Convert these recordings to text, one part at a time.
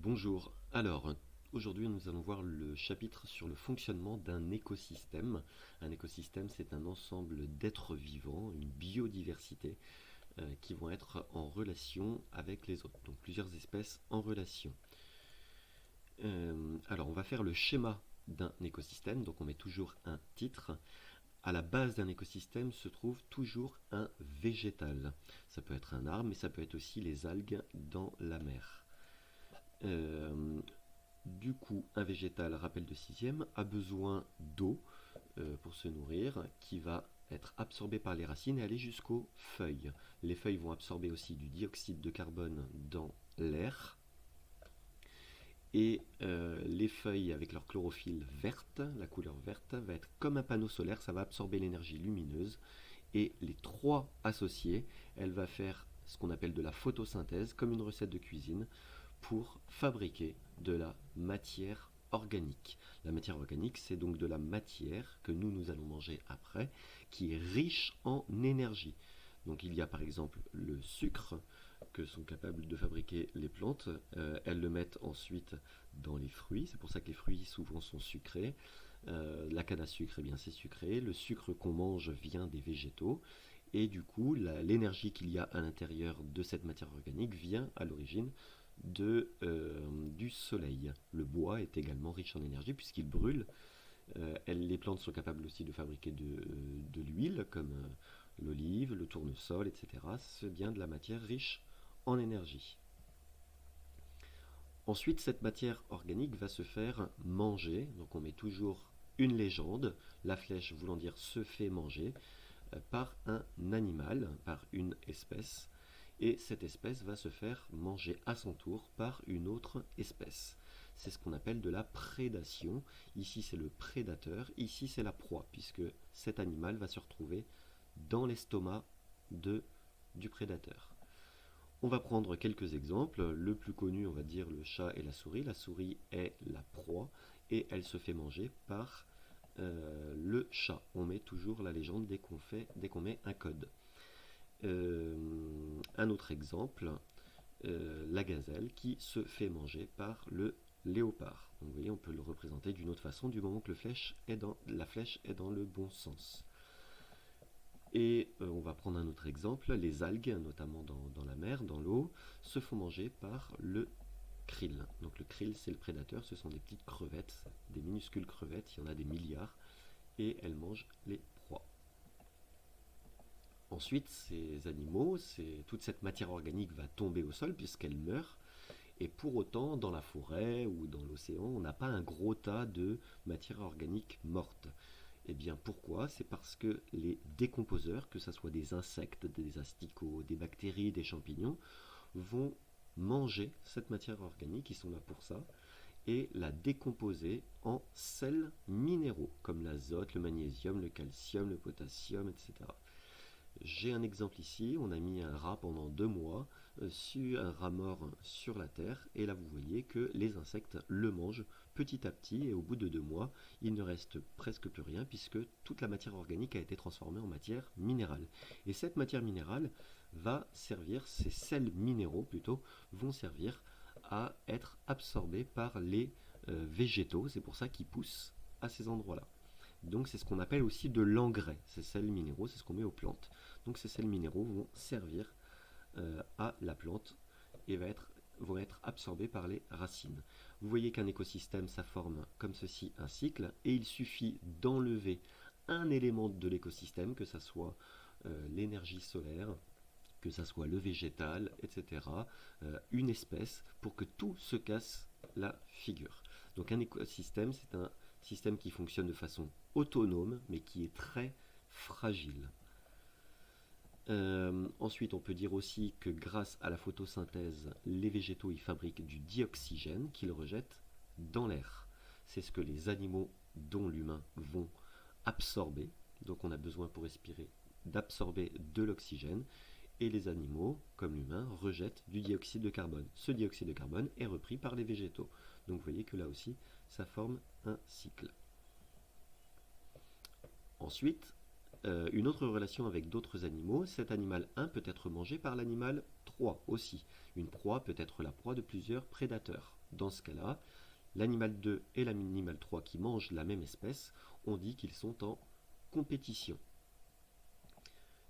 Bonjour. Alors, aujourd'hui nous allons voir le chapitre sur le fonctionnement d'un écosystème. Un écosystème, c'est un ensemble d'êtres vivants, une biodiversité, qui vont être en relation avec les autres. Donc plusieurs espèces en relation. Alors, on va faire le schéma d'un écosystème. Donc on met toujours un titre. À la base d'un écosystème se trouve toujours un végétal. Ça peut être un arbre, mais ça peut être aussi les algues dans la mer. Du coup, un végétal, rappel de sixième, a besoin d'eau pour se nourrir, qui va être absorbée par les racines et aller jusqu'aux feuilles. Les feuilles vont absorber aussi du dioxyde de carbone dans l'air. Et les feuilles, avec leur chlorophylle verte, la couleur verte, va être comme un panneau solaire, ça va absorber l'énergie lumineuse. Et les trois associés, elle va faire ce qu'on appelle de la photosynthèse, comme une recette de cuisine, pour fabriquer de la matière organique. La matière organique, c'est donc de la matière que nous allons manger après, qui est riche en énergie. Donc il y a par exemple le sucre que sont capables de fabriquer les plantes. Elles le mettent ensuite dans les fruits, c'est pour ça que les fruits souvent sont sucrés. La canne à sucre, eh bien, c'est sucré. Le sucre qu'on mange vient des végétaux. Et du coup, l'énergie qu'il y a à l'intérieur de cette matière organique vient à l'origine du soleil. Le bois est également riche en énergie puisqu'il brûle. Les plantes sont capables aussi de fabriquer de l'huile, comme l'olive, le tournesol, etc. C'est bien de la matière riche en énergie. Ensuite, cette matière organique va se faire manger. Donc on met toujours une légende, la flèche voulant dire se fait manger, par un animal, par une espèce. Et cette espèce va se faire manger à son tour par une autre espèce. C'est ce qu'on appelle de la prédation. Ici c'est le prédateur, ici c'est la proie, puisque cet animal va se retrouver dans l'estomac du prédateur. On va prendre quelques exemples. Le plus connu, on va dire le chat et la souris. La souris est la proie et elle se fait manger par le chat. On met toujours la légende dès qu'on met un code. Un autre exemple, la gazelle qui se fait manger par le léopard. Donc vous voyez, on peut le représenter d'une autre façon du moment que la flèche est dans le bon sens. Et on va prendre un autre exemple, les algues, notamment dans la mer, dans l'eau, se font manger par le krill. Donc le krill, c'est le prédateur, ce sont des petites crevettes, des minuscules crevettes, il y en a des milliards, et elles mangent les proies. Ensuite, ces animaux, toute cette matière organique va tomber au sol puisqu'elle meurt. Et pour autant, dans la forêt ou dans l'océan, on n'a pas un gros tas de matière organique morte. Eh bien pourquoi? C'est parce que les décomposeurs, que ce soit des insectes, des asticots, des bactéries, des champignons, vont manger cette matière organique, ils sont là pour ça, et la décomposer en sels minéraux, comme l'azote, le magnésium, le calcium, le potassium, etc. J'ai un exemple ici, on a mis un rat pendant 2 mois, un rat mort sur la terre, et là vous voyez que les insectes le mangent petit à petit, et au bout de 2 mois, il ne reste presque plus rien, puisque toute la matière organique a été transformée en matière minérale. Et cette matière minérale va servir, ces sels minéraux plutôt, vont servir à être absorbés par les végétaux, c'est pour ça qu'ils poussent à ces endroits-là. Donc c'est ce qu'on appelle aussi de l'engrais, ces sels minéraux, c'est ce qu'on met aux plantes. Donc ces sels minéraux vont servir à la plante et vont être absorbés par les racines. Vous voyez qu'un écosystème, ça forme comme ceci un cycle, et il suffit d'enlever un élément de l'écosystème, que ce soit l'énergie solaire, que ce soit le végétal, etc., une espèce, pour que tout se casse la figure. Donc un écosystème, c'est un système qui fonctionne de façon autonome, mais qui est très fragile. Ensuite, on peut dire aussi que grâce à la photosynthèse, les végétaux y fabriquent du dioxygène qu'ils rejettent dans l'air. C'est ce que les animaux, dont l'humain, vont absorber. Donc on a besoin pour respirer d'absorber de l'oxygène, et les animaux, comme l'humain, rejettent du dioxyde de carbone. Ce dioxyde de carbone est repris par les végétaux. Donc vous voyez que là aussi, ça forme un cycle. Ensuite, une autre relation avec d'autres animaux. Cet animal 1 peut être mangé par l'animal 3 aussi. Une proie peut être la proie de plusieurs prédateurs. Dans ce cas-là, l'animal 2 et l'animal 3 qui mangent la même espèce, on dit qu'ils sont en compétition.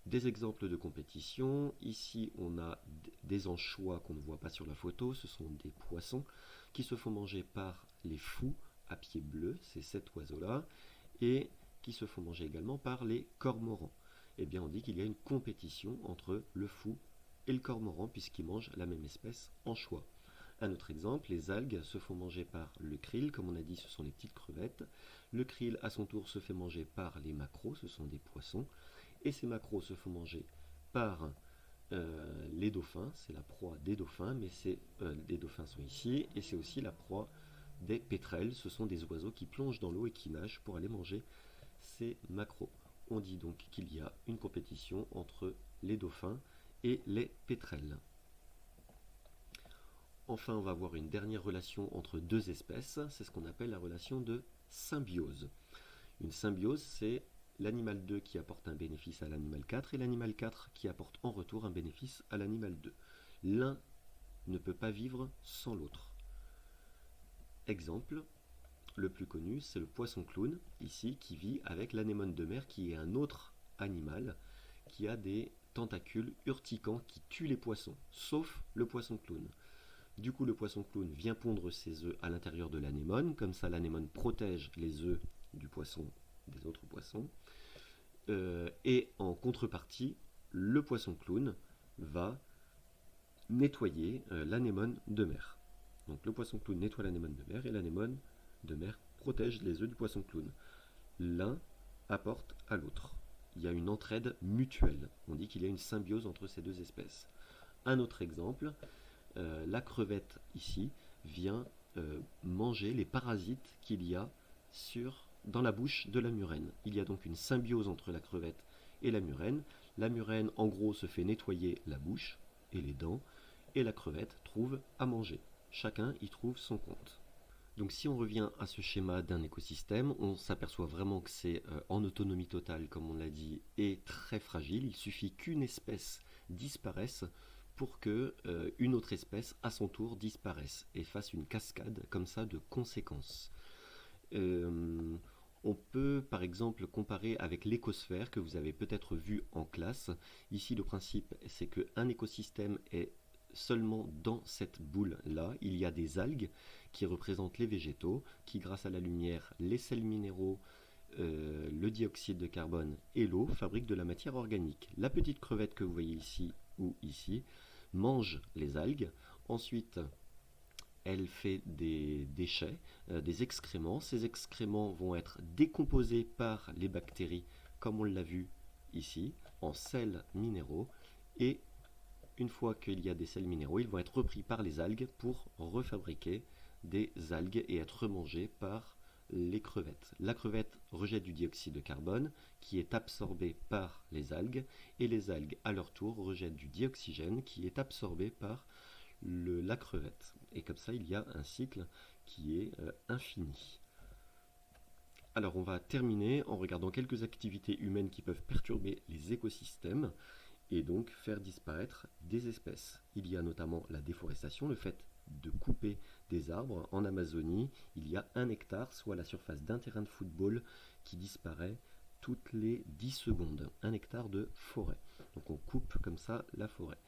Des exemples de compétition, ici on a des anchois qu'on ne voit pas sur la photo, ce sont des poissons qui se font manger par les fous à pieds bleus, c'est cet oiseau-là, et qui se font manger également par les cormorans. Eh bien on dit qu'il y a une compétition entre le fou et le cormoran puisqu'ils mangent la même espèce anchois. Un autre exemple, les algues se font manger par le krill, comme on a dit ce sont les petites crevettes. Le krill à son tour se fait manger par les maquereaux, ce sont des poissons. Et ces maquereaux se font manger par les dauphins, c'est la proie des dauphins, mais les dauphins sont ici, et c'est aussi la proie des pétrels, ce sont des oiseaux qui plongent dans l'eau et qui nagent pour aller manger ces maquereaux. On dit donc qu'il y a une compétition entre les dauphins et les pétrels. Enfin, on va avoir une dernière relation entre deux espèces, c'est ce qu'on appelle la relation de symbiose. Une symbiose, c'est l'animal 2 qui apporte un bénéfice à l'animal 4 et l'animal 4 qui apporte en retour un bénéfice à l'animal 2. L'un ne peut pas vivre sans l'autre. Exemple, le plus connu, c'est le poisson clown, ici, qui vit avec l'anémone de mer, qui est un autre animal qui a des tentacules urticants qui tuent les poissons, sauf le poisson clown. Du coup, le poisson clown vient pondre ses œufs à l'intérieur de l'anémone, comme ça l'anémone protège les œufs du poisson, des autres poissons. Et en contrepartie, le poisson clown va nettoyer l'anémone de mer. Donc le poisson clown nettoie l'anémone de mer et l'anémone de mer protège les œufs du poisson clown. L'un apporte à l'autre. Il y a une entraide mutuelle. On dit qu'il y a une symbiose entre ces deux espèces. Un autre exemple, la crevette ici vient manger les parasites qu'il y a dans la bouche de la murène. Il y a donc une symbiose entre la crevette et la murène. La murène, en gros, se fait nettoyer la bouche et les dents, et la crevette trouve à manger. Chacun y trouve son compte. Donc si on revient à ce schéma d'un écosystème, on s'aperçoit vraiment que c'est en autonomie totale, comme on l'a dit, et très fragile. Il suffit qu'une espèce disparaisse pour que une autre espèce, à son tour, disparaisse et fasse une cascade comme ça de conséquences. On peut par exemple comparer avec l'écosphère que vous avez peut-être vu en classe. Ici le principe c'est qu'un écosystème est seulement dans cette boule-là. Il y a des algues qui représentent les végétaux, qui grâce à la lumière, les sels minéraux, le dioxyde de carbone et l'eau fabriquent de la matière organique. La petite crevette que vous voyez ici ou ici mange les algues. Ensuite, elle fait des déchets, des excréments. Ces excréments vont être décomposés par les bactéries, comme on l'a vu ici, en sels minéraux. Et une fois qu'il y a des sels minéraux, ils vont être repris par les algues pour refabriquer des algues et être mangés par les crevettes. La crevette rejette du dioxyde de carbone qui est absorbé par les algues et les algues à leur tour rejettent du dioxygène qui est absorbé par la crevette. Et comme ça, il y a un cycle qui est infini. Alors, on va terminer en regardant quelques activités humaines qui peuvent perturber les écosystèmes et donc faire disparaître des espèces. Il y a notamment la déforestation, le fait de couper des arbres. En Amazonie, il y a 1 hectare, soit la surface d'un terrain de football, qui disparaît toutes les 10 secondes. 1 hectare de forêt. Donc on coupe comme ça la forêt.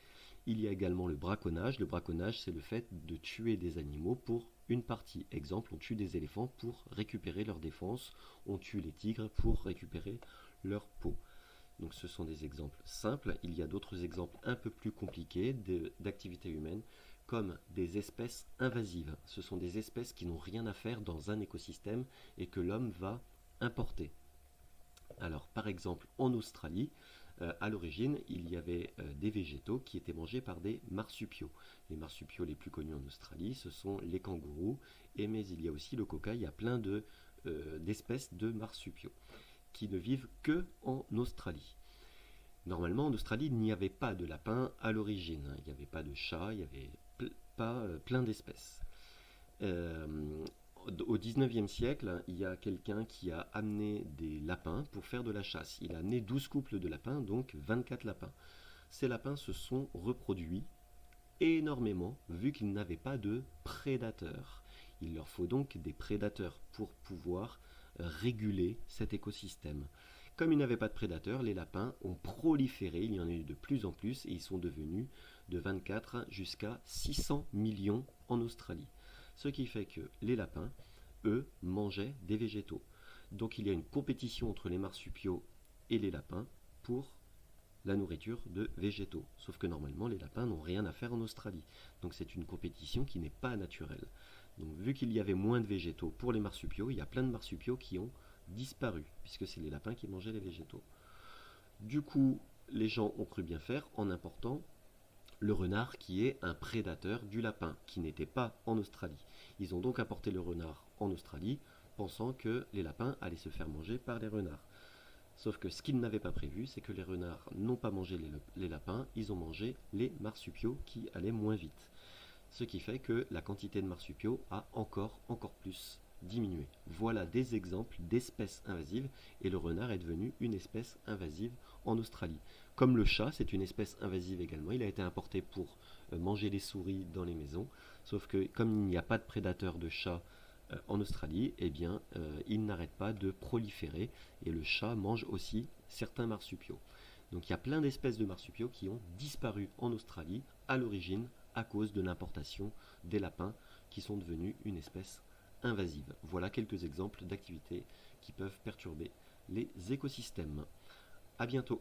Il y a également le braconnage. Le braconnage, c'est le fait de tuer des animaux pour une partie. Exemple, on tue des éléphants pour récupérer leur défense. On tue les tigres pour récupérer leur peau. Donc ce sont des exemples simples. Il y a d'autres exemples un peu plus compliqués d'activités humaines, comme des espèces invasives. Ce sont des espèces qui n'ont rien à faire dans un écosystème et que l'homme va importer. Alors par exemple en Australie, à l'origine, il y avait des végétaux qui étaient mangés par des marsupiaux. Les marsupiaux les plus connus en Australie, ce sont les kangourous, mais il y a aussi le coca. Il y a plein d'espèces de marsupiaux qui ne vivent que en Australie. Normalement, en Australie, il n'y avait pas de lapins à l'origine. Il n'y avait pas de chats, il n'y avait pas plein d'espèces. Au 19e siècle, il y a quelqu'un qui a amené des lapins pour faire de la chasse. Il a amené 12 couples de lapins, donc 24 lapins. Ces lapins se sont reproduits énormément vu qu'ils n'avaient pas de prédateurs. Il leur faut donc des prédateurs pour pouvoir réguler cet écosystème. Comme ils n'avaient pas de prédateurs, les lapins ont proliféré, il y en a eu de plus en plus et ils sont devenus de 24 jusqu'à 600 millions en Australie. Ce qui fait que les lapins, eux, mangeaient des végétaux. Donc il y a une compétition entre les marsupiaux et les lapins pour la nourriture de végétaux. Sauf que normalement, les lapins n'ont rien à faire en Australie. Donc c'est une compétition qui n'est pas naturelle. Donc vu qu'il y avait moins de végétaux pour les marsupiaux, il y a plein de marsupiaux qui ont disparu, puisque c'est les lapins qui mangeaient les végétaux. Du coup, les gens ont cru bien faire en important le renard qui est un prédateur du lapin, qui n'était pas en Australie. Ils ont donc apporté le renard en Australie, pensant que les lapins allaient se faire manger par les renards. Sauf que ce qu'ils n'avaient pas prévu, c'est que les renards n'ont pas mangé les lapins, ils ont mangé les marsupiaux qui allaient moins vite. Ce qui fait que la quantité de marsupiaux a encore plus diminué. Voilà des exemples d'espèces invasives et le renard est devenu une espèce invasive en Australie. Comme le chat, c'est une espèce invasive également. Il a été importé pour manger les souris dans les maisons. Sauf que comme il n'y a pas de prédateurs de chats en Australie, eh bien, il n'arrête pas de proliférer et le chat mange aussi certains marsupiaux. Donc il y a plein d'espèces de marsupiaux qui ont disparu en Australie à l'origine à cause de l'importation des lapins qui sont devenus une espèce invasive. Voilà quelques exemples d'activités qui peuvent perturber les écosystèmes. A bientôt.